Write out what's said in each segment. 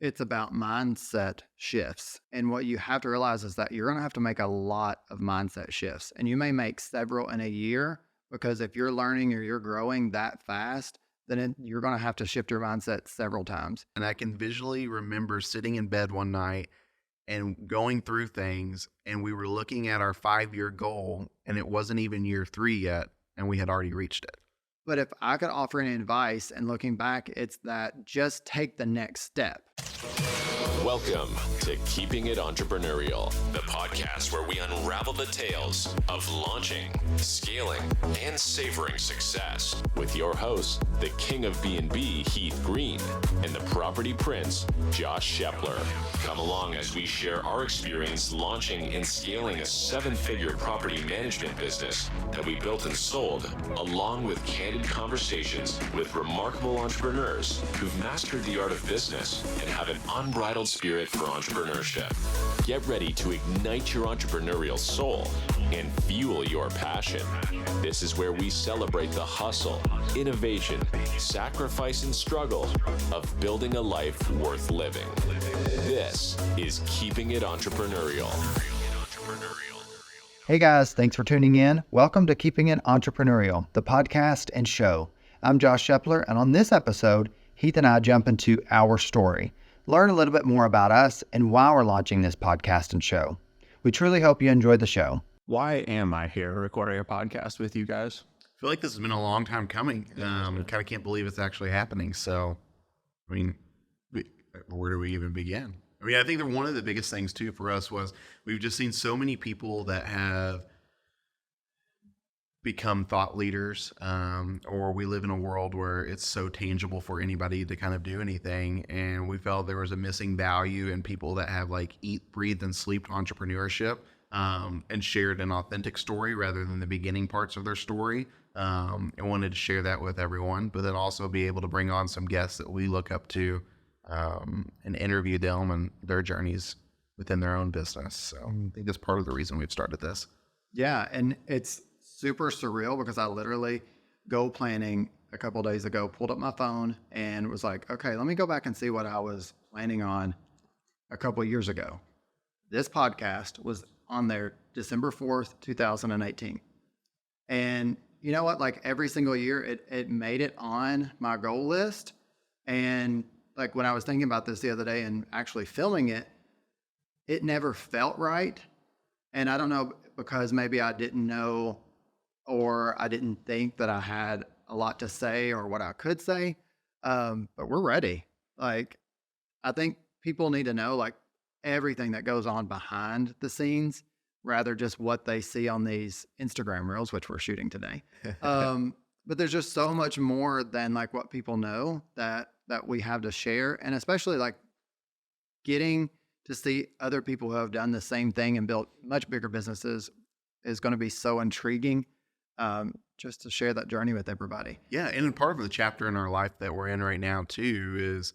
It's about mindset shifts. And what you have to realize is that you're going to have to make a lot of mindset shifts. And you may make several in a year because if you're learning or you're growing that fast, you're going to have to shift your mindset several times. And I can visually remember sitting in bed one night and going through things, and we were looking at our 5-year goal, and it wasn't even year 3 yet, and we had already reached it. But if I could offer any advice and looking back, it's that just take the next step. Welcome to Keeping It Entrepreneurial, the podcast where we unravel the tales of launching, scaling, and savoring success with your host, the King of B&B, Heath Green, and the Property Prince, Josh Shepler. Come along as we share our experience launching and scaling a 7-figure property management business that we built and sold, along with candid conversations with remarkable entrepreneurs who've mastered the art of business and have an unbridled spirit for entrepreneurship. Get ready to ignite your entrepreneurial soul and fuel your passion. This is where we celebrate the hustle, innovation, sacrifice, and struggle of building a life worth living. This is Keeping It Entrepreneurial. Hey guys, thanks for tuning in. Welcome to Keeping It Entrepreneurial, the podcast and show. I'm Josh Shepler, and on this episode, Heath and I jump into our story, learn a little bit more about us and why we're launching this podcast and show. We truly hope you enjoyed the show. Why am I here recording a podcast with you guys? I feel like this has been a long time coming. Kind of can't believe it's actually happening. So, I mean, where do we even begin? I mean, I think that one of the biggest things too for us was we've just seen so many people that have become thought leaders, or we live in a world where it's so tangible for anybody to kind of do anything. And we felt there was a missing value in people that have like eat, breathed, and slept entrepreneurship, and shared an authentic story rather than the beginning parts of their story. And wanted to share that with everyone, but then also be able to bring on some guests that we look up to, and interview them and their journeys within their own business. So I think that's part of the reason we've started this. Yeah, and it's super surreal because I literally goal planning a couple of days ago, pulled up my phone and was like, okay, let me go back and see what I was planning on a couple of years ago. This podcast was on there December 4th, 2018. And you know what? Like every single year it made it on my goal list. And like when I was thinking about this the other day and actually filming it, it never felt right. And I don't know, because maybe I didn't know or I didn't think that I had a lot to say or what I could say. But we're ready. Like, I think people need to know like everything that goes on behind the scenes, rather just what they see on these Instagram reels, which we're shooting today. But there's just so much more than like what people know that we have to share. And especially like getting to see other people who have done the same thing and built much bigger businesses is going to be so intriguing, just to share that journey with everybody. Yeah. And part of the chapter in our life that we're in right now too is,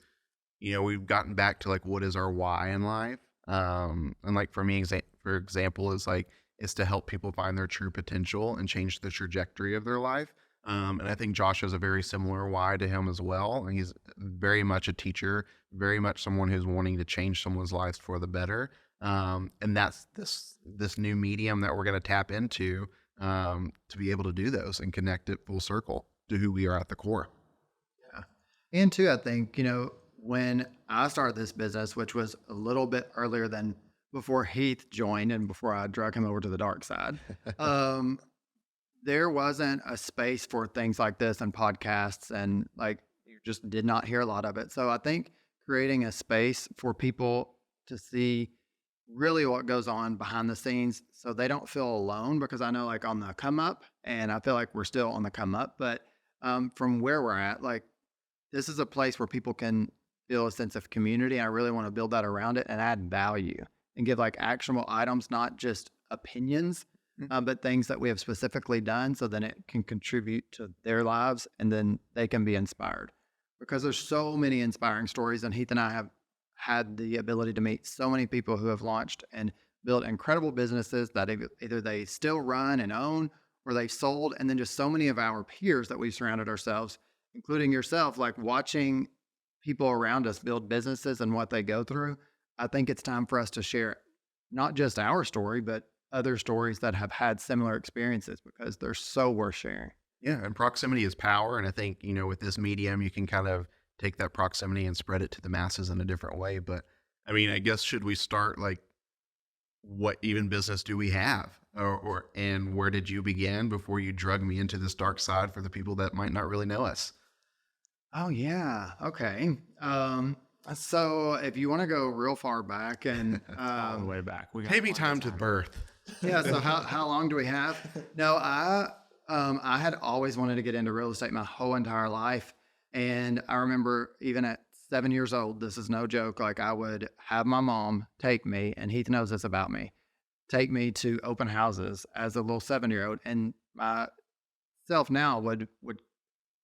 we've gotten back to like, what is our why in life? And like for me, for example, is to help people find their true potential and change the trajectory of their life. And I think Josh has a very similar why to him as well. And he's very much a teacher, very much someone who's wanting to change someone's lives for the better. And that's this new medium that we're going to tap into, to be able to do those and connect it full circle to who we are at the core. Yeah. And two, I think, when I started this business, which was a little bit earlier than before Heath joined and before I drug him over to the dark side, there wasn't a space for things like this and podcasts, and like you just did not hear a lot of it. So I think creating a space for people to see really what goes on behind the scenes so they don't feel alone, because I know like on the come up, and I feel like we're still on the come up, but from where we're at, like this is a place where people can feel a sense of community. I really want to build that around it and add value and give like actionable items, not just opinions, but things that we have specifically done, so then it can contribute to their lives and then they can be inspired. Because there's so many inspiring stories, and Heath and I have had the ability to meet so many people who have launched and built incredible businesses that either they still run and own or they've sold. And then just so many of our peers that we've surrounded ourselves, including yourself, like watching people around us build businesses and what they go through, I think it's time for us to share not just our story, but other stories that have had similar experiences because they're so worth sharing. Yeah, and proximity is power. And I think, with this medium, you can kind of take that proximity and spread it to the masses in a different way. But I mean, I guess should we start like what even business do we have? And where did you begin before you drug me into this dark side for the people that might not really know us? Oh yeah. Okay. So if you want to go real far back and All the way back. We got Take me plenty time of to birth. yeah, so how long do we have? No, I had always wanted to get into real estate my whole entire life. And I remember even at 7 years old, this is no joke, like I would have my mom take me, and Heath knows this about me, take me to open houses as a little 7-year-old. And myself now would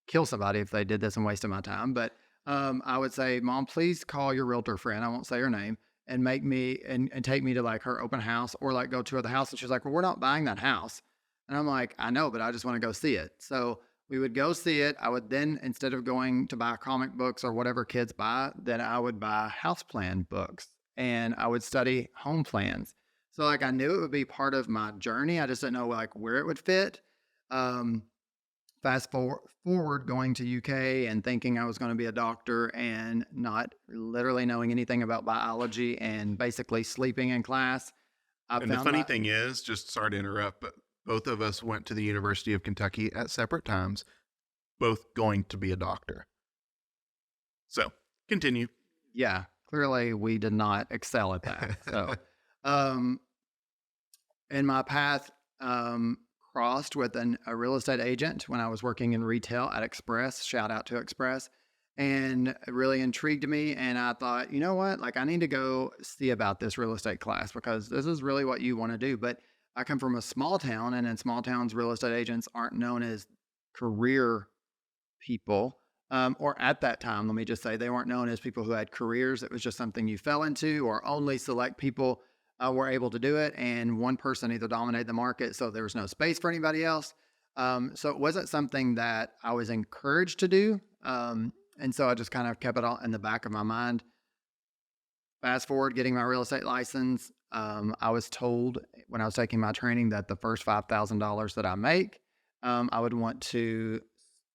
kill somebody if they did this and wasted my time. But I would say, Mom, please call your realtor friend. I won't say her name, and make me and take me to like her open house or like go tour the house. And she's like, well, we're not buying that house. And I'm like, I know, but I just want to go see it. So we would go see it. I would then, instead of going to buy comic books or whatever kids buy, then I would buy house plan books and I would study home plans. So like I knew it would be part of my journey. I just didn't know like where it would fit. Um, Fast forward going to UK and thinking I was going to be a doctor and not literally knowing anything about biology and basically sleeping in class. And the funny thing is, just sorry to interrupt, but both of us went to the University of Kentucky at separate times, both going to be a doctor. So continue. Yeah, clearly we did not excel at that. So, in my path, crossed with a real estate agent when I was working in retail at Express. Shout out to Express. And it really intrigued me. And I thought, you know what? Like, I need to go see about this real estate class because this is really what you want to do. But I come from a small town, and in small towns, real estate agents aren't known as career people. Or at that time, let me just say, they weren't known as people who had careers. It was just something you fell into, or only select people were able to do it. And one person either dominated the market, so there was no space for anybody else. So it wasn't something that I was encouraged to do. And so I just kind of kept it all in the back of my mind. Fast forward, getting my real estate license. I was told when I was taking my training that the first $5,000 that I make, I would want to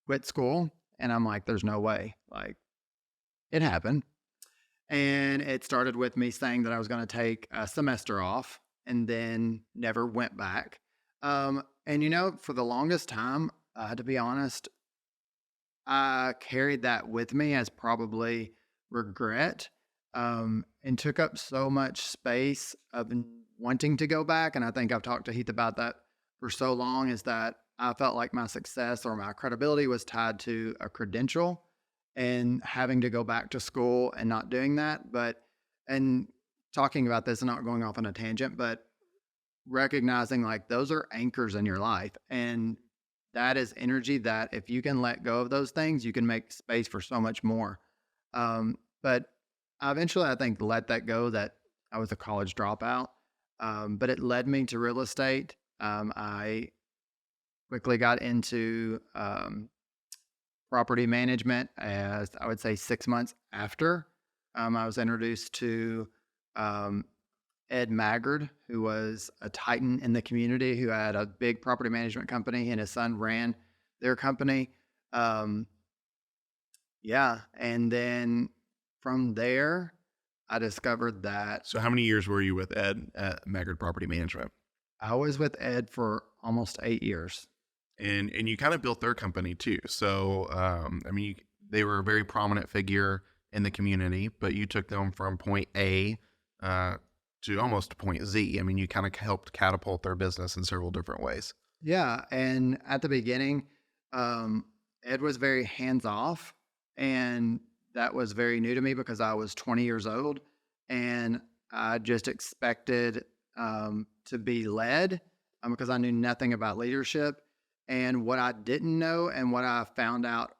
quit school. And I'm like, there's no way. Like, it happened. And it started with me saying that I was going to take a semester off and then never went back. And for the longest time, to be honest, I carried that with me as probably regret, and took up so much space of wanting to go back. And I think I've talked to Heath about that for so long, is that I felt like my success or my credibility was tied to a credential, and having to go back to school and not doing that. And talking about this and not going off on a tangent, but recognizing like those are anchors in your life. And that is energy that if you can let go of those things, you can make space for so much more. But I eventually, I think, let that go, that I was a college dropout. But it led me to real estate. I quickly got into property management, as I would say 6 months after I was introduced to Ed Maggard, who was a titan in the community, who had a big property management company, and his son ran their company. Yeah. And then from there, I discovered that So how many years were you with Ed at Maggard Property Management? I was with Ed for almost 8 years. And you kind of built their company too. So, they were a very prominent figure in the community, but you took them from point A to almost point Z. I mean, you kind of helped catapult their business in several different ways. Yeah. And at the beginning, Ed was very hands off. And that was very new to me because I was 20 years old and I just expected to be led because I knew nothing about leadership. And what I didn't know and what I found out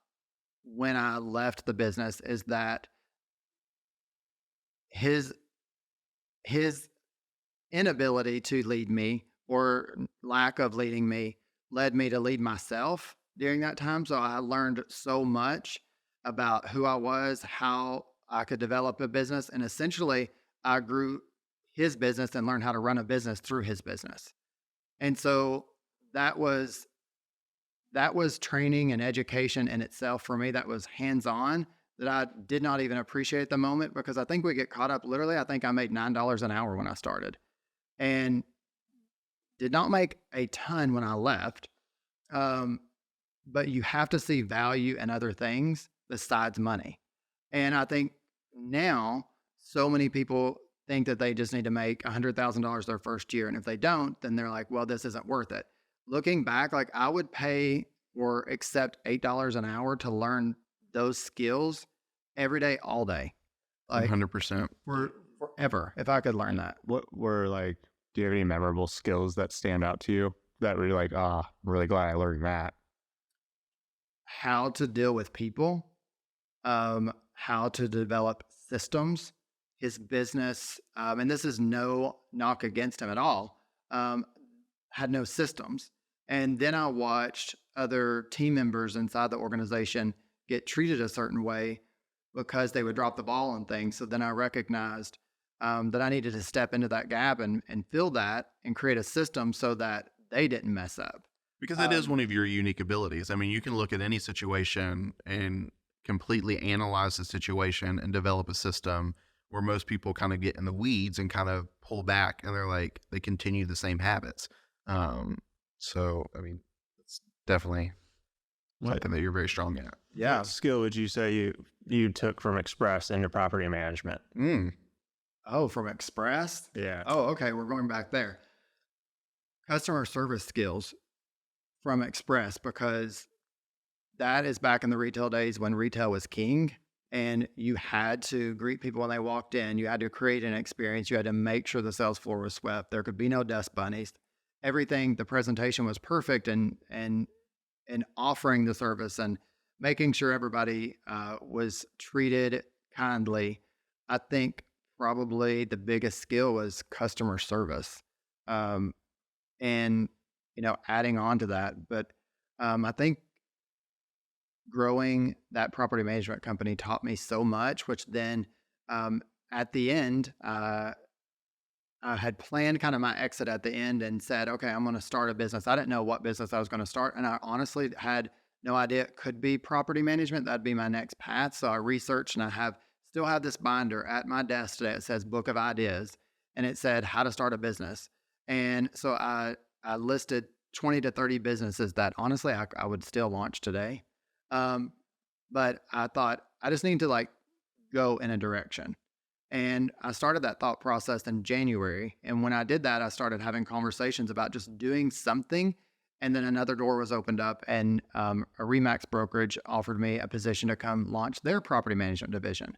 when I left the business is that his inability to lead me, or lack of leading me, led me to lead myself during that time. So I learned so much. about who I was, how I could develop a business. And essentially, I grew his business and learned how to run a business through his business. And so that was training and education in itself for me. That was hands-on that I did not even appreciate at the moment, because I think we get caught up. Literally, I think I made $9 an hour when I started and did not make a ton when I left. But you have to see value in other things besides money. And I think now so many people think that they just need to make $100,000 their first year. And if they don't, then they're like, well, this isn't worth it. Looking back, like I would pay or accept $8 an hour to learn those skills every day, all day, like 100%. forever, if I could learn that. What were like, do you have any memorable skills that stand out to you that were like, I'm really glad I learned that? How to deal with people, how to develop systems. His business, and this is no knock against him at all, had no systems. And then I watched other team members inside the organization get treated a certain way because they would drop the ball on things. So then I recognized that I needed to step into that gap and fill that and create a system so that they didn't mess up. Because it is one of your unique abilities. I mean, you can look at any situation and completely analyze the situation and develop a system where most people kind of get in the weeds and kind of pull back, and they're like, they continue the same habits. So, I mean, it's definitely something that you're very strong at. Yeah. What skill would you say you took from Express into property management? Oh, from Express? Yeah. Oh, okay. We're going back there. Customer service skills from Express, because that is back in the retail days when retail was king, and you had to greet people when they walked in. You had to create an experience. You had to make sure the sales floor was swept. There could be no dust bunnies. Everything, the presentation was perfect, and offering the service and making sure everybody was treated kindly. I think probably the biggest skill was customer service. And, adding on to that. But I think growing that property management company taught me so much, which then at the end, I had planned kind of my exit at the end and said, okay, I'm going to start a business. I didn't know what business I was going to start. And I honestly had no idea it could be property management. That'd be my next path. So I researched, and I still have this binder at my desk today. It says Book of Ideas, and it said how to start a business. And so I listed 20 to 30 businesses that honestly I would still launch today. But I thought I just need to go in a direction. And I started that thought process in January. And when I did that, I started having conversations about just doing something. And then another door was opened up, and a Remax brokerage offered me a position to come launch their property management division.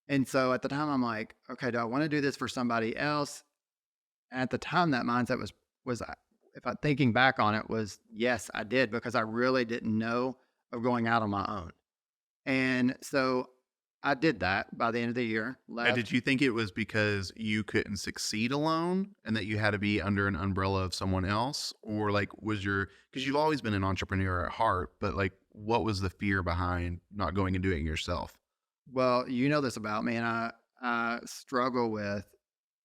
And so at the time, I'm like, okay, do I want to do this for somebody else? And at the time, that mindset was if I'm thinking back on it, was yes, I did, because I really didn't know of going out on my own. And so I did that by the end of the year. And did you think it was because you couldn't succeed alone and that you had to be under an umbrella of someone else? Or because you've always been an entrepreneur at heart, but what was the fear behind not going and doing it yourself? Well, you know this about me, and I struggle with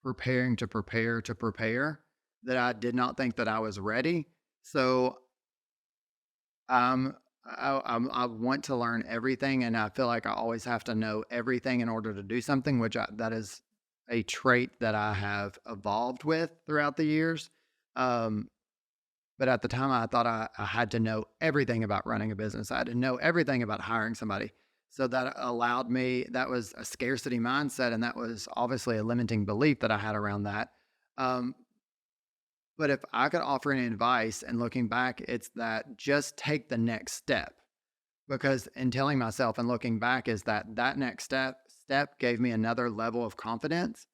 preparing to prepare to prepare, that I did not think that I was ready. So I want to learn everything, and I feel like I always have to know everything in order to do something, that is a trait that I have evolved with throughout the years. But at the time, I thought I had to know everything about running a business. I had to know everything about hiring somebody. So that allowed me, that was a scarcity mindset, and that was obviously a limiting belief that I had around that. But if I could offer any advice, and looking back, it's that just take the next step. Because in telling myself and looking back, is that next step gave me another level of confidence,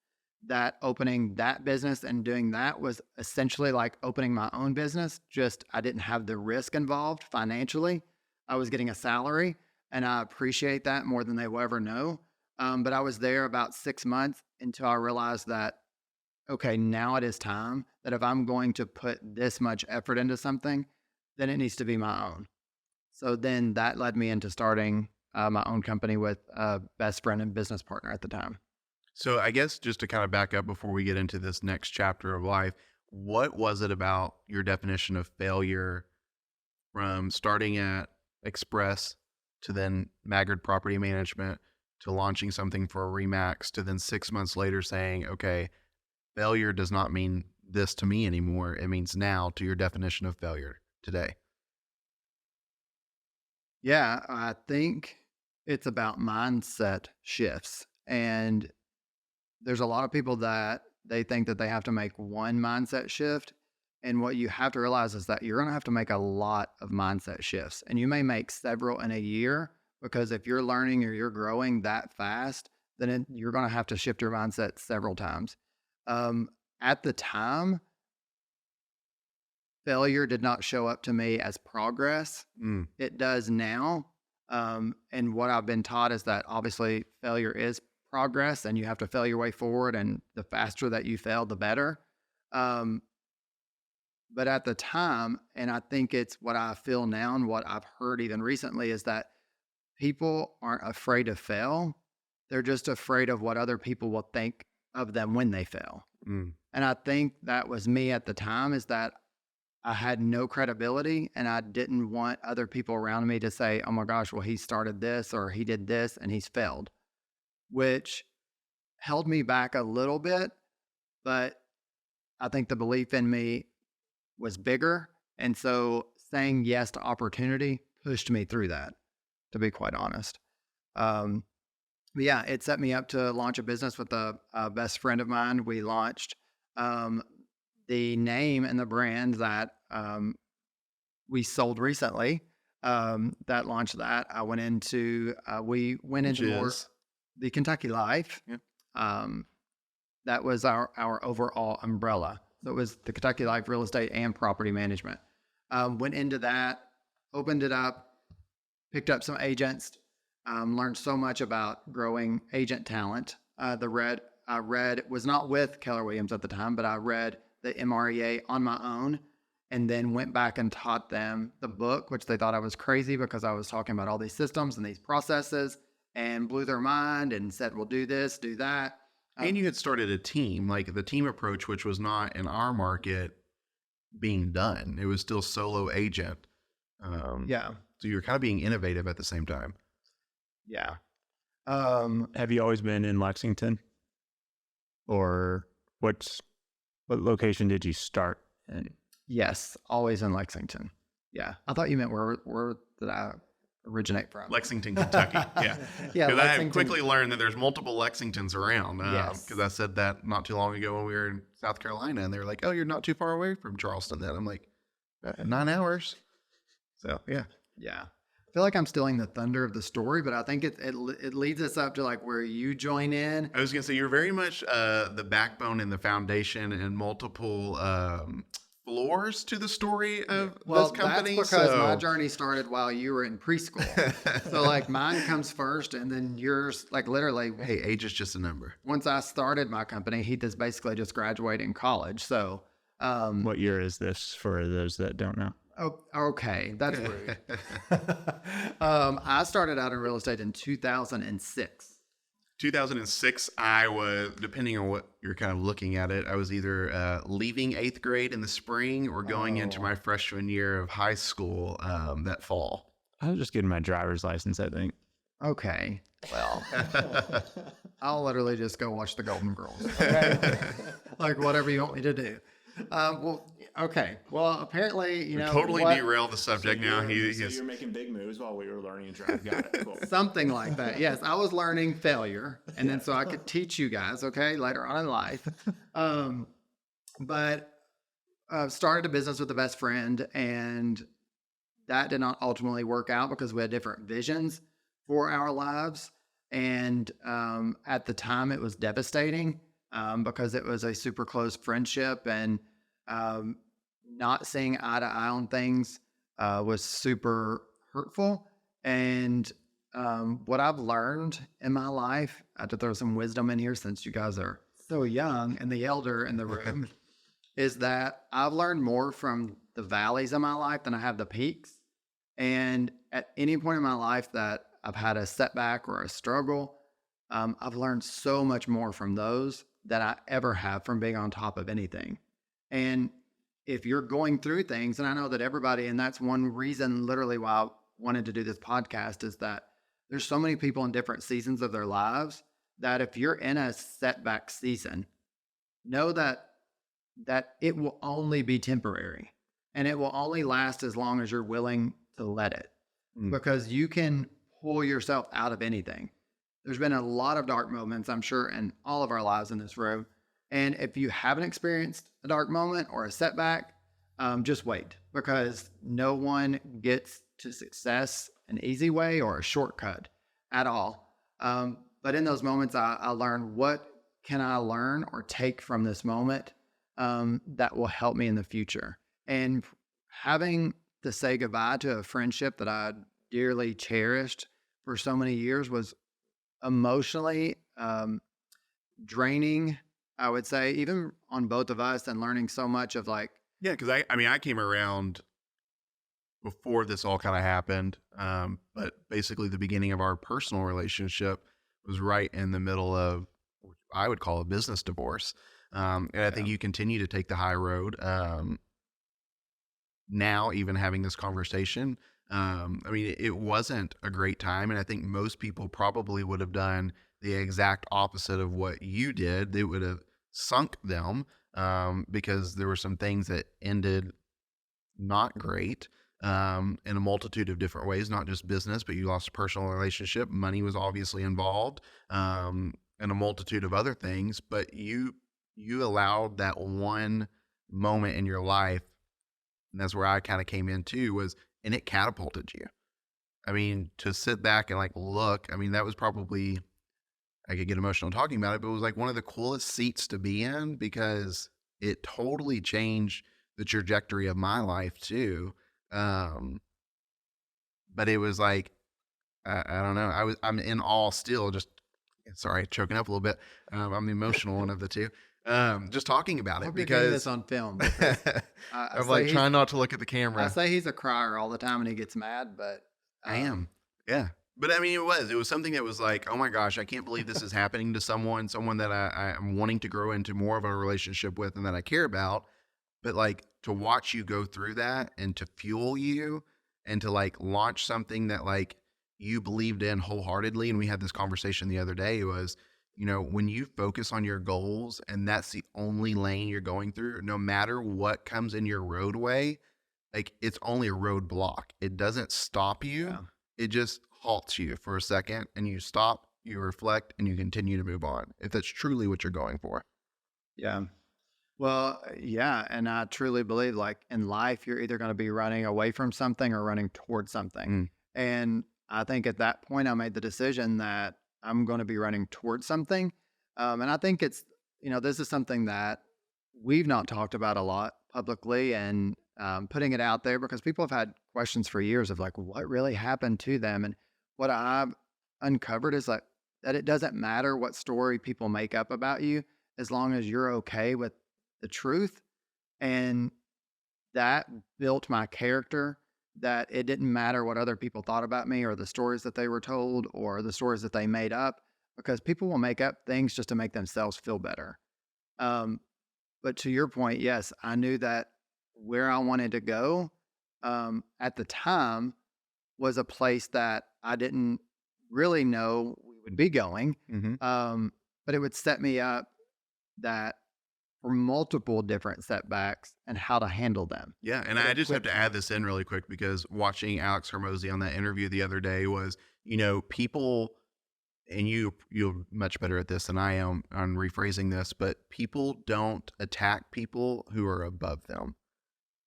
that opening that business and doing that was essentially like opening my own business. Just I didn't have the risk involved financially. I was getting a salary, and I appreciate that more than they will ever know. But I was there about 6 months until I realized that, okay, now it is time that if I'm going to put this much effort into something, then it needs to be my own. So then that led me into starting my own company with a best friend and business partner at the time. So I guess just to kind of back up before we get into this next chapter of life, what was it about your definition of failure from starting at Express to then Maggard Property Management to launching something for a Remax to then 6 months later saying, okay, failure does not mean this to me anymore. It means now to your definition of failure today. Yeah, I think it's about mindset shifts. And there's a lot of people that they think that they have to make one mindset shift. And what you have to realize is that you're going to have to make a lot of mindset shifts. And you may make several in a year, because if you're learning or you're growing that fast, then you're going to have to shift your mindset several times. At the time, failure did not show up to me as progress. It does now. And what I've been taught is that obviously failure is progress and you have to fail your way forward. And the faster that you fail, the better. But at the time, and I think it's what I feel now and what I've heard even recently, is that people aren't afraid to fail. They're just afraid of what other people will think of them when they fail. And I think that was me at the time, is that I had no credibility and I didn't want other people around me to say, oh my gosh, well, he started this or he did this and he's failed, which held me back a little bit. But I think the belief in me was bigger. And so saying yes to opportunity pushed me through that, to be quite honest. But yeah, it set me up to launch a business with a best friend of mine. We launched the name and the brand that we sold recently. That launched that. I went into, we went into more the Kentucky Life. That was our overall umbrella. So it was the Kentucky Life Real Estate and Property Management. Went into that, opened it up, picked up some agents, learned so much about growing agent talent. I read, was not with Keller Williams at the time, but I read the MREA on my own and then went back and taught them the book, which they thought I was crazy because I was talking about all these systems and these processes, and blew their mind and said, well, do this, do that. And you had started a team, like the team approach, which was not in our market being done. It was still solo agent. Yeah. So you're kind of being innovative at the same time. Yeah. Have you always been in Lexington? Or what location did you start in? Yes, always in Lexington. Yeah. I thought you meant where did I originate from? Lexington, Kentucky. Yeah. Yeah. Because I have quickly learned that there's multiple Lexingtons around. Yes. Because I said that not too long ago when we were in South Carolina, and they were like, oh, you're not too far away from Charleston then. I'm like, 9 hours. So, yeah. Yeah. I feel like I'm stealing the thunder of the story, but I think it leads us up to like where you join in. I was going to say, you're very much the backbone and the foundation and multiple floors to the story of this company. That's because my journey started while you were in preschool. So like mine comes first and then yours, like literally. Hey, age is just a number. Once I started my company, Heath is basically just graduating college. So what year is this for those that don't know? Oh, okay. That's rude. I started out in real estate in 2006. 2006, I was, depending on what you're kind of looking at it, I was either leaving 8th grade in the spring or going into my freshman year of high school that fall. I was just getting my driver's license, I think. Okay. Well, I'll literally just go watch the Golden Girls. Okay? Like whatever you want me to do. Well, okay. Well, apparently, you know, totally derailed the subject now. You're making big moves while we were learning to drive. Got it. Cool. Something like that. Yes, I was learning failure, and then so I could teach you guys. Okay, later on in life. But started a business with a best friend, and that did not ultimately work out because we had different visions for our lives, and at the time it was devastating. Because it was a super close friendship, and not seeing eye to eye on things was super hurtful. And what I've learned in my life, I have to throw some wisdom in here since you guys are so young and the elder in the room, is that I've learned more from the valleys of my life than I have the peaks. And at any point in my life that I've had a setback or a struggle, I've learned so much more from those than I ever have from being on top of anything. And if you're going through things, and I know that everybody, and that's one reason literally why I wanted to do this podcast, is that there's so many people in different seasons of their lives that if you're in a setback season, know that it will only be temporary and it will only last as long as you're willing to let it, because you can pull yourself out of anything. There's been a lot of dark moments, I'm sure, in all of our lives in this room. And if you haven't experienced a dark moment or a setback, just wait, because no one gets to success an easy way or a shortcut at all. But in those moments, I learned, what can I learn or take from this moment that will help me in the future? And having to say goodbye to a friendship that I dearly cherished for so many years was emotionally draining, I would say, even on both of us, and learning so much of like, Yeah, because I came around before this all kind of happened, but basically the beginning of our personal relationship was right in the middle of what I would call a business divorce, and I think you continue to take the high road. Now, even having this conversation, it wasn't a great time, and I think most people probably would have done the exact opposite of what you did. They would have sunk them, because there were some things that ended not great, in a multitude of different ways, not just business, but you lost a personal relationship. Money was obviously involved, and a multitude of other things, but you allowed that one moment in your life. And that's where I kind of came in too, and it catapulted you. I mean, to sit back and like look, that was probably, I could get emotional talking about it, but it was like one of the coolest seats to be in, because it totally changed the trajectory of my life too. But it was like, I don't know. I'm in awe still, sorry, choking up a little bit. I'm the emotional one of the two. Just talking about I it, hope you're getting because this on film. Because I'm like trying not to look at the camera. I say he's a crier all the time and he gets mad, but I am. Yeah. But it was something that was like, oh my gosh, I can't believe this is happening to someone that I'm wanting to grow into more of a relationship with and that I care about. But like, to watch you go through that and to fuel you and to like launch something that like you believed in wholeheartedly. And we had this conversation the other day, was, when you focus on your goals and that's the only lane you're going through, no matter what comes in your roadway, like it's only a roadblock. It doesn't stop you. Yeah. It just halts you for a second, and you stop, you reflect, and you continue to move on, if that's truly what you're going for. Yeah. Well, yeah. And I truly believe, like, in life, you're either going to be running away from something or running towards something. And I think at that point, I made the decision that I'm going to be running towards something. And I think it's, this is something that we've not talked about a lot publicly, and putting it out there, because people have had questions for years of like, what really happened to them? And what I've uncovered is like, that it doesn't matter what story people make up about you, as long as you're okay with the truth. And that built my character, that it didn't matter what other people thought about me or the stories that they were told or the stories that they made up, because people will make up things just to make themselves feel better. But to your point, yes, I knew that where I wanted to go at the time was a place that I didn't really know we would be going. But it would set me up that for multiple different setbacks and how to handle them. Yeah. And I just have to add this in really quick, because watching Alex Hermosi on that interview the other day was, people, and you're much better at this than I am on rephrasing this, but people don't attack people who are above them.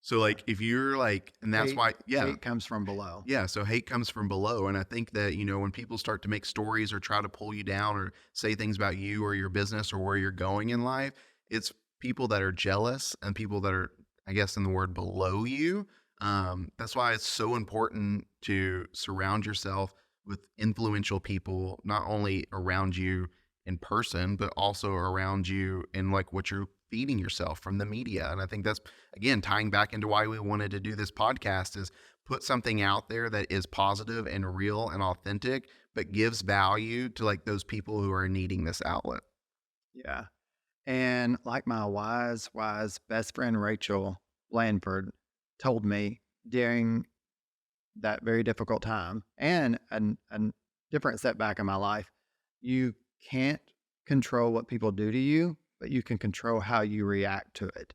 So like, if you're like, and that's why, hate comes from below. Yeah. So hate comes from below. And I think that, when people start to make stories or try to pull you down or say things about you or your business or where you're going in life, it's people that are jealous and people that are, I guess, in the word, below you. That's why it's so important to surround yourself with influential people, not only around you in person, but also around you in like what you're feeding yourself from the media. And I think that's, again, tying back into why we wanted to do this podcast, is put something out there that is positive and real and authentic, but gives value to like those people who are needing this outlet. Yeah. And like my wise best friend, Rachel Blandford, told me during that very difficult time and a different setback in my life, you can't control what people do to you, but you can control how you react to it.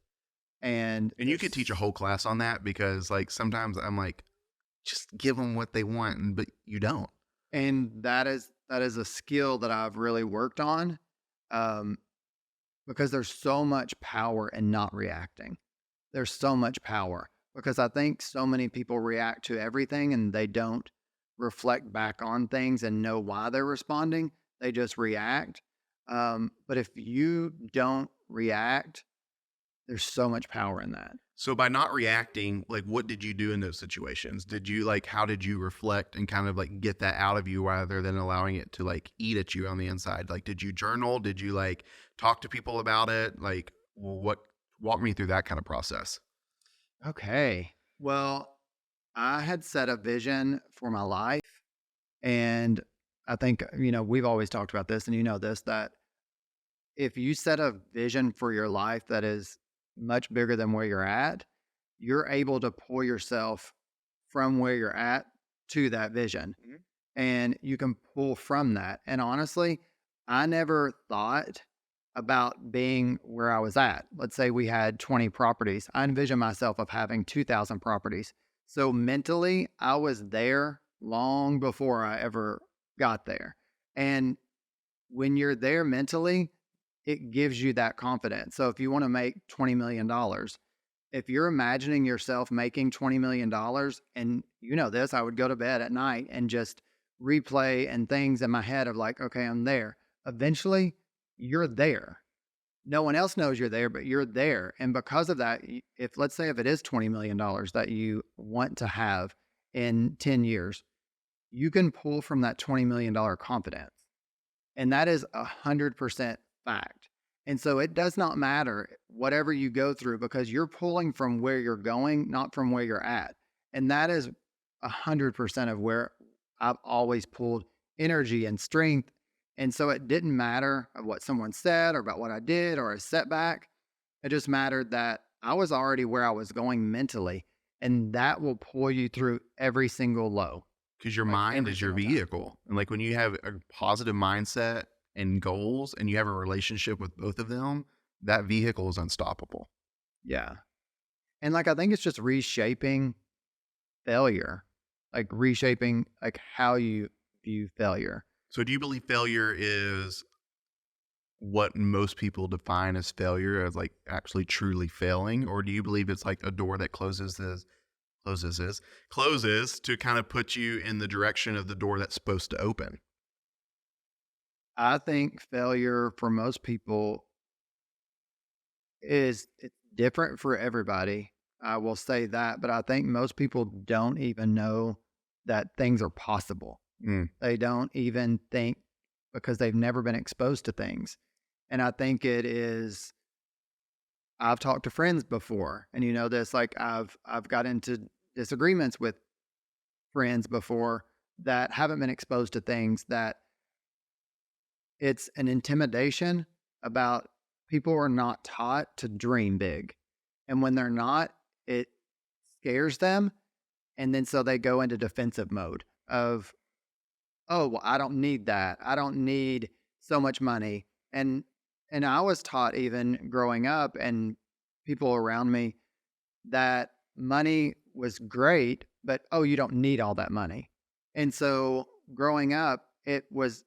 And And you could teach a whole class on that, because like sometimes I'm like, just give them what they want, but you don't. and that is a skill that I've really worked on, um, because there's so much power in not reacting. There's so much power because I think so many people react to everything and they don't reflect back on things and know why they're responding. They just react. But if you don't react, there's so much power in that. So by not reacting, like what did you do in those situations? Did you like, how did you reflect and kind of like get that out of you rather than allowing it to like eat at you on the inside? Like, did you journal? Did you like talk to people about it? Like, what, walk me through that kind of process. Okay. Well, I had set a vision for my life. And I think, we've always talked about this and this, that if you set a vision for your life that is much bigger than where you're at, you're able to pull yourself from where you're at to that vision. Mhm. And you can pull from that. And honestly, I never thought about being where I was at. Let's say we had 20 properties. I envision myself of having 2,000 properties. So mentally, I was there long before I ever got there. And when you're there mentally, it gives you that confidence. So if you want to make $20 million, if you're imagining yourself making $20 million, and this, I would go to bed at night and just replay and things in my head of like, okay, I'm there. Eventually, you're there. No one else knows you're there, but you're there. And because of that, let's say if it is $20 million that you want to have in 10 years, you can pull from that $20 million confidence. And that is 100% fact. And so it does not matter whatever you go through because you're pulling from where you're going, not from where you're at. And that is 100% of where I've always pulled energy and strength. And so it didn't matter of what someone said or about what I did or a setback. It just mattered that I was already where I was going mentally. And that will pull you through every single low. Because your Like, mind every is your single time. vehicle. And like when you have a positive mindset and goals and you have a relationship with both of them, that vehicle is unstoppable. Yeah. And like I think it's just reshaping failure, like reshaping like how you view failure. So do you believe failure is what most people define as failure, as like actually truly failing? Or do you believe it's like a door that closes to kind of put you in the direction of the door that's supposed to open? I think failure for most people it's different for everybody. I will say that, but I think most people don't even know that things are possible. Mm. They don't even think because they've never been exposed to things. And I think it is I've talked to friends before and this like I've got into disagreements with friends before that haven't been exposed to things that it's an intimidation about people are not taught to dream big. And when they're not, it scares them. And then so they go into defensive mode of, oh, well, I don't need that. I don't need so much money. And I was taught even growing up and people around me that money was great, but oh, you don't need all that money. And so growing up, it was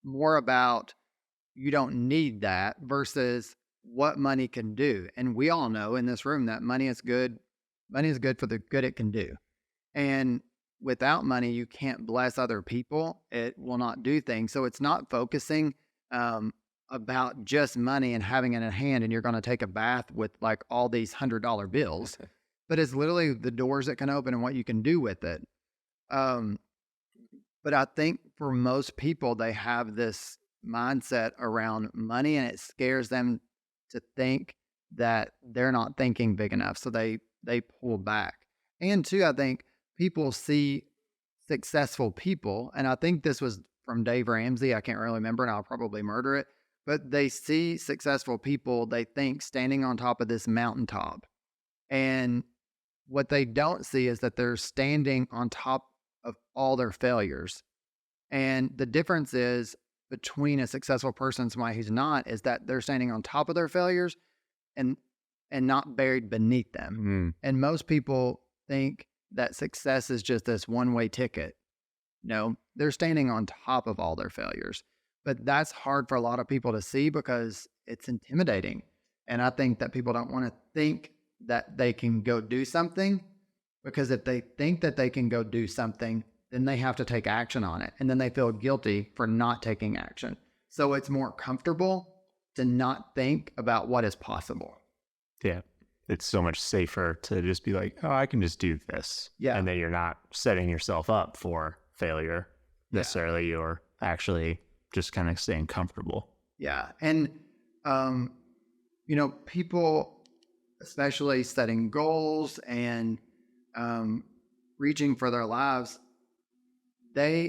more about you don't need that versus what money can do. And we all know in this room that money is good. Money is good for the good it can do. And without money, you can't bless other people. It will not do things. So it's not focusing about just money and having it in hand and you're going to take a bath with like all these $100 bills, but it's literally the doors that can open and what you can do with it. But I think for most people, they have this mindset around money and it scares them to think that they're not thinking big enough. So they pull back. And two, I think people see successful people, and I think this was from Dave Ramsey. I can't really remember, and I'll probably murder it. But they see successful people, they think, standing on top of this mountaintop. And what they don't see is that they're standing on top of all their failures. And the difference is between a successful person and somebody who's not is that they're standing on top of their failures and not buried beneath them. And most people think that success is just this one-way ticket. No, they're standing on top of all their failures. But that's hard for a lot of people to see because it's intimidating. And I think that people don't want to think that they can go do something, because if they think that they can go do something, then they have to take action on it. And then they feel guilty for not taking action. So it's more comfortable to not think about what is possible. Yeah. It's so much safer to just be like, oh, I can just do this. Yeah. And then you're not setting yourself up for failure necessarily. You're actually just kind of staying comfortable. Yeah. And, people, especially setting goals and reaching for their lives,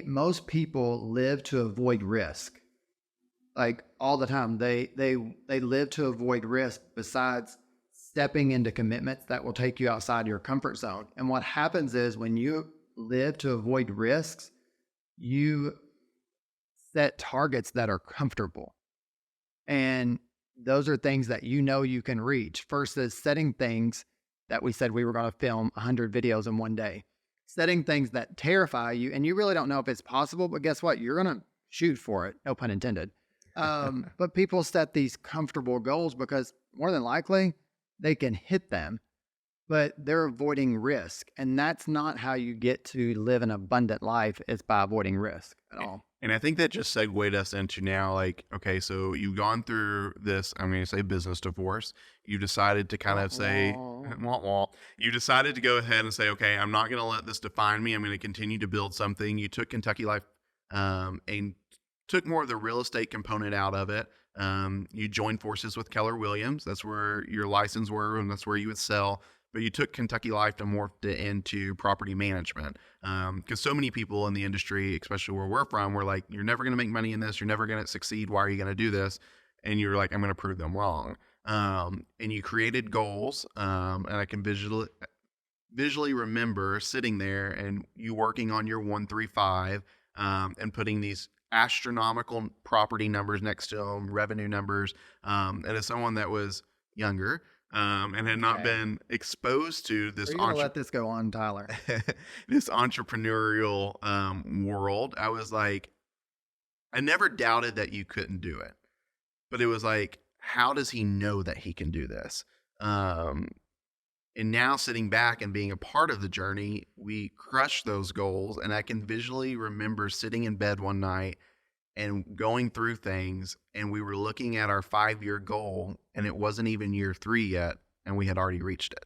most people live to avoid risk. Like all the time, they live to avoid risk besides stepping into commitments that will take you outside your comfort zone. And what happens is when you live to avoid risks, you set targets that are comfortable. And those are things that you can reach versus setting things that we said we were going to film 100 videos in one day. Setting things that terrify you, and you really don't know if it's possible, but guess what? You're going to shoot for it. No pun intended. But people set these comfortable goals because more than likely they can hit them, but they're avoiding risk. And that's not how you get to live an abundant life. It's by avoiding risk at all. And I think that just segued us into now, like, okay, so you've gone through this, I'm going to say business divorce. You decided to kind of say, you decided to go ahead and say, okay, I'm not going to let this define me. I'm going to continue to build something. You took Kentucky Life and took more of the real estate component out of it. You joined forces with Keller Williams. That's where your license were, and that's where you would sell. But you took Kentucky Life to morph it into property management. Because so many people in the industry, especially where we're from, were like, you're never going to make money in this. You're never going to succeed. Why are you going to do this? And you're like, I'm going to prove them wrong. And you created goals. And I can visually remember sitting there and you working on your 135 and putting these astronomical property numbers next to them, revenue numbers. And as someone that was younger, and had not been exposed to this. Are you gonna let this go on, Tyler? This entrepreneurial world, I was like, I never doubted that you couldn't do it, but it was like, how does he know that he can do this? And now sitting back and being a part of the journey, we crushed those goals, and I can visually remember sitting in bed one night and going through things, and we were looking at our 5-year goal, and it wasn't even year 3 yet, and we had already reached it.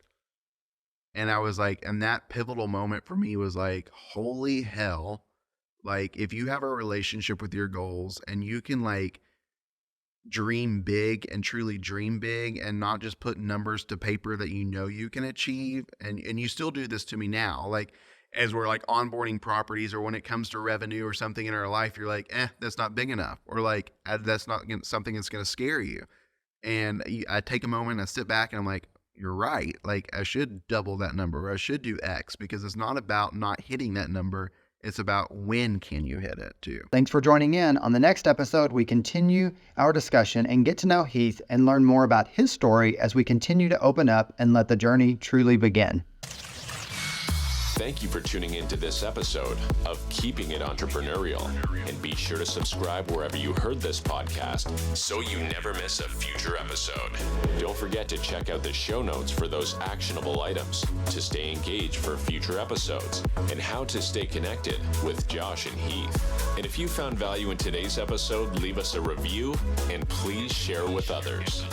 And I was like, and that pivotal moment for me was like, holy hell. Like, if you have a relationship with your goals and you can like dream big and truly dream big and not just put numbers to paper that you can achieve, and you still do this to me now, like as we're like onboarding properties, or when it comes to revenue or something in our life, you're like, that's not big enough, or like, that's not something that's going to scare you. And I take a moment, I sit back and I'm like, you're right. Like, I should double that number, or I should do X, because it's not about not hitting that number. It's about when can you hit it too. Thanks for joining in. On the next episode, we continue our discussion and get to know Heath and learn more about his story as we continue to open up and let the journey truly begin. Thank you for tuning into this episode of Keeping It Entrepreneurial. And be sure to subscribe wherever you heard this podcast so you never miss a future episode. Don't forget to check out the show notes for those actionable items to stay engaged for future episodes and how to stay connected with Josh and Heath. And if you found value in today's episode, leave us a review and please share with others.